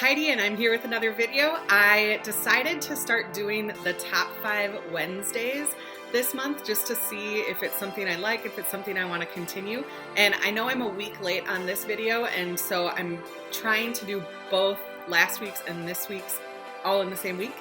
Heidi and I'm here with another video. I decided to start doing the top 5 Wednesdays this month just to see if it's something I like, if it's something I want to continue. And I know I'm a week late on this video, and so I'm trying to do both last week's and this week's all in the same week.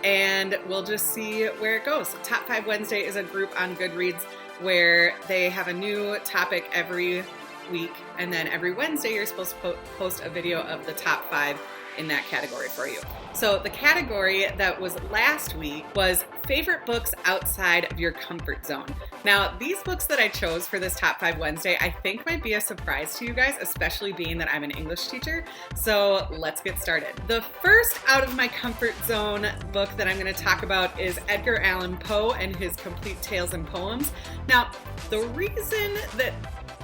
And we'll just see where it goes. Top 5 Wednesday is a group on Goodreads where they have a new topic every week, and then every Wednesday you're supposed to post a video of the top 5 in that category for you. So the category that was last week was favorite books outside of your comfort zone. Now, these books that I chose for this top 5 Wednesday I think might be a surprise to you guys, especially being that I'm an English teacher. So let's get started. The first out of my comfort zone book that I'm going to talk about is Edgar Allan Poe and his Complete Tales and Poems. Now, the reason that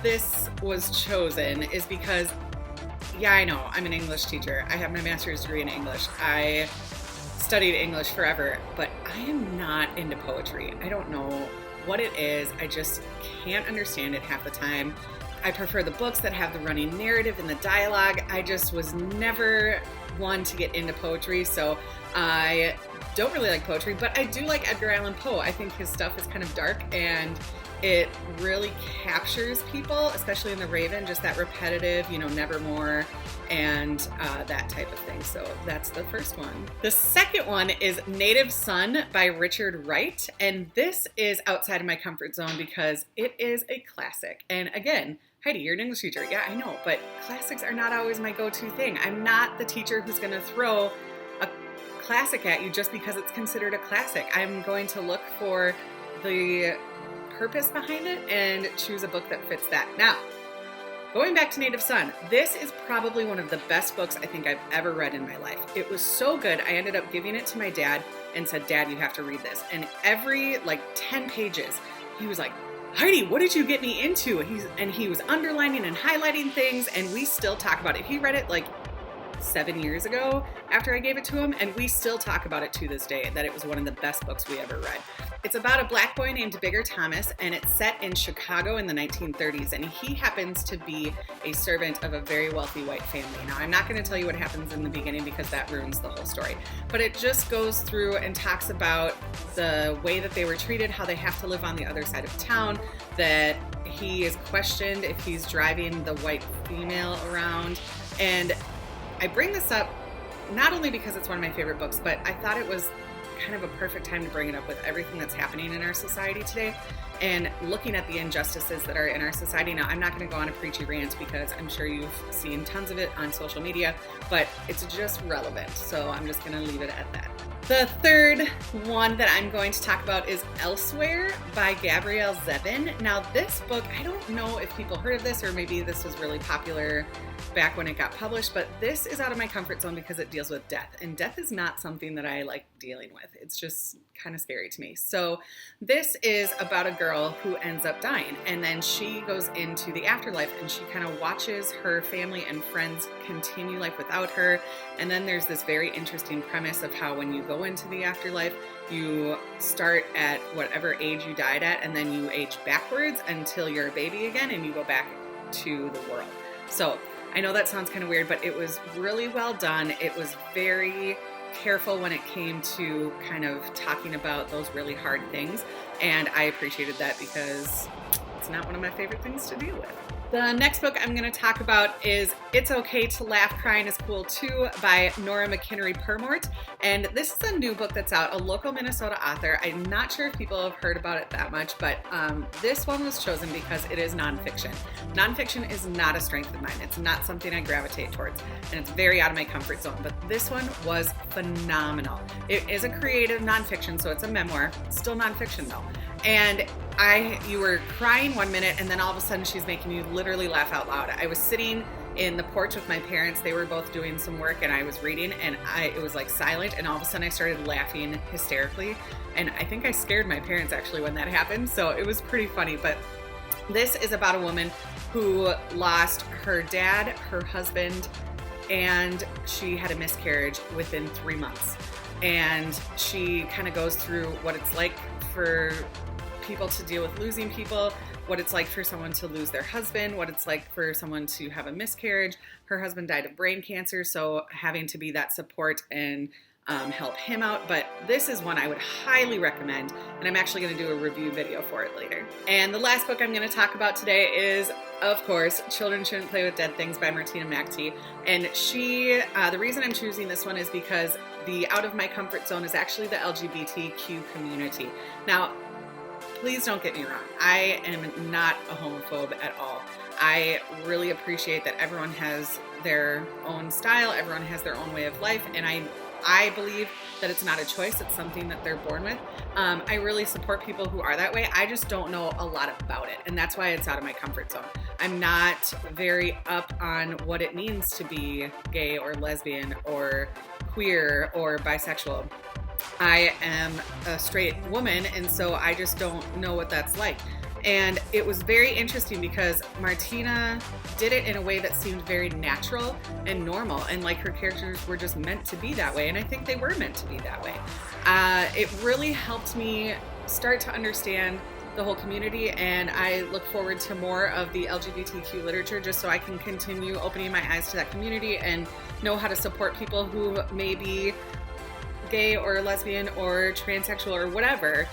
this was chosen is because, yeah, I know, I'm an English teacher. I have my master's degree in English. I studied English forever, but I am not into poetry. I don't know what it is. I just can't understand it half the time. I prefer the books that have the running narrative and the dialogue. I just was never one to get into poetry, so I don't really like poetry, but I do like Edgar Allan Poe. I think his stuff is kind of dark and it really captures people, especially in The Raven, just that repetitive, nevermore, and that type of thing. So that's the first one. The second one is Native Son by Richard Wright, and this is outside of my comfort zone because it is a classic. And again, Heidi, you're an English teacher. Yeah, I know, but classics are not always my go-to thing. I'm not the teacher who's going to throw a classic at you just because it's considered a classic. I'm going to look for the purpose behind it and choose a book that fits that. Now, going back to Native Son, this is probably one of the best books I think I've ever read in my life. It was so good, I ended up giving it to my dad and said, "Dad, you have to read this." And every 10 pages, he was like, "Heidi, what did you get me into?" He was underlining and highlighting things, and we still talk about it. He read it 7 years ago after I gave it to him, and we still talk about it to this day, that it was one of the best books we ever read. It's about a black boy named Bigger Thomas, and it's set in Chicago in the 1930s, and he happens to be a servant of a very wealthy white family. Now, I'm not going to tell you what happens in the beginning because that ruins the whole story, but it just goes through and talks about the way that they were treated, how they have to live on the other side of town, that he is questioned if he's driving the white female around. And I bring this up not only because it's one of my favorite books, but I thought it was kind of a perfect time to bring it up with everything that's happening in our society today and looking at the injustices that are in our society. Now, I'm not going to go on a preachy rant because I'm sure you've seen tons of it on social media, but it's just relevant, so I'm just going to leave it at that. The third one that I'm going to talk about is Elsewhere by Gabrielle Zevin. Now, this book, I don't know if people heard of this or maybe this was really popular back when it got published, but this is out of my comfort zone because it deals with death, and death is not something that I like dealing with. It's just kind of scary to me. So this is about a girl who ends up dying, and then she goes into the afterlife and she kind of watches her family and friends continue life without her. And then there's this very interesting premise of how when you go into the afterlife, you start at whatever age you died at, and then you age backwards until you're a baby again and you go back to the world. So I know that sounds kind of weird, but it was really well done. It was very careful when it came to kind of talking about those really hard things, and I appreciated that because it's not one of my favorite things to deal with. The next book I'm going to talk about is It's Okay to Laugh, Crying is Cool Too by Nora McInerny-Permort. And this is a new book that's out, a local Minnesota author. I'm not sure if people have heard about it that much, but this one was chosen because it is nonfiction. Nonfiction is not a strength of mine. It's not something I gravitate towards, and it's very out of my comfort zone. But this one was phenomenal. It is a creative nonfiction, so it's a memoir. Still nonfiction though. And you were crying one minute, and then all of a sudden she's making you literally laugh out loud. I was sitting in the porch with my parents. They were both doing some work, and I was reading, and it was silent, and all of a sudden I started laughing hysterically. And I think I scared my parents actually when that happened, so it was pretty funny. But this is about a woman who lost her dad, her husband, and she had a miscarriage within 3 months. And she kind of goes through what it's like for people to deal with losing people, what it's like for someone to lose their husband, what it's like for someone to have a miscarriage. Her husband died of brain cancer, so having to be that support and help him out. But this is one I would highly recommend, and I'm actually going to do a review video for it later. And the last book I'm going to talk about today is, of course, Children Shouldn't Play with Dead Things by Martina McTee. And the reason I'm choosing this one is because the out of my comfort zone is actually the LGBTQ community. Now, please don't get me wrong. I am not a homophobe at all. I really appreciate that everyone has their own style, everyone has their own way of life, and I believe that it's not a choice, it's something that they're born with. I really support people who are that way. I just don't know a lot about it, and that's why it's out of my comfort zone. I'm not very up on what it means to be gay or lesbian or queer or bisexual. I am a straight woman, and so I just don't know what that's like. And it was very interesting because Martina did it in a way that seemed very natural and normal, and like her characters were just meant to be that way, and I think they were meant to be that way. It really helped me start to understand the whole community, and I look forward to more of the LGBTQ literature just so I can continue opening my eyes to that community and know how to support people who may be gay or lesbian or transsexual or whatever,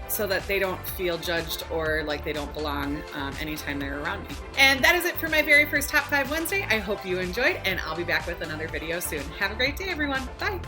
so that they don't feel judged or like they don't belong anytime they're around me. And that is it for my very first Top 5 Wednesday. I hope you enjoyed, and I'll be back with another video soon. Have a great day, everyone. Bye.